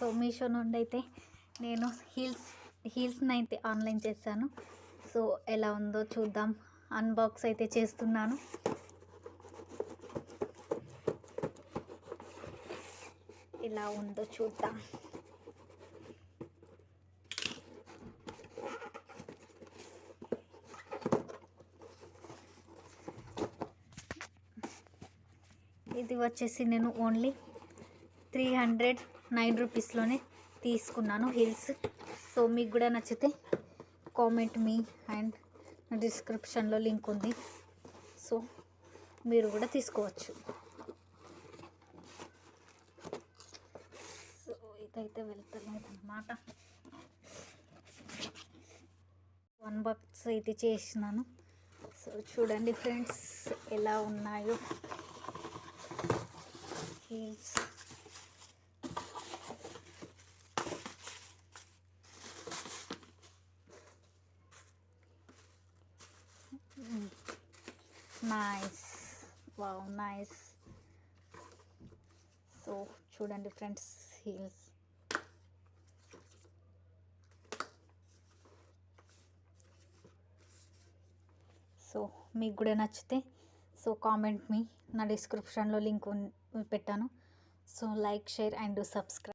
So Meesho నుండి అయితే నేను హీల్స్ని అయితే ఆన్లైన్ చేశాను. సో ఎలా ఉందో చూద్దాం. అన్బాక్స్ అయితే చేస్తున్నాను. ఎలా ఉందో చూద్దాం. ఇది వచ్చేసి నేను ఓన్లీ 309 రూపీస్లోనే తీసుకున్నాను హీల్స్. సో మీకు కూడా నచ్చితే కామెంట్ మీ అండ్ డిస్క్రిప్షన్లో లింక్ ఉంది. సో మీరు కూడా తీసుకోవచ్చు. సో ఇదైతే వెళ్తలేదు అన్నమాట. అన్బాక్స్ అయితే చేసినాను. సో చూడండి ఫ్రెండ్స్ ఎలా ఉన్నాయో heels. Nice, wow nice. So చూడండి ఫ్రెండ్స్ హీల్స్. సో మీకు కూడా నచ్చితే సో కామెంట్ మీ, నా డిస్క్రిప్షన్లో లింక్ పెట్టాను. So like, share and subscribe.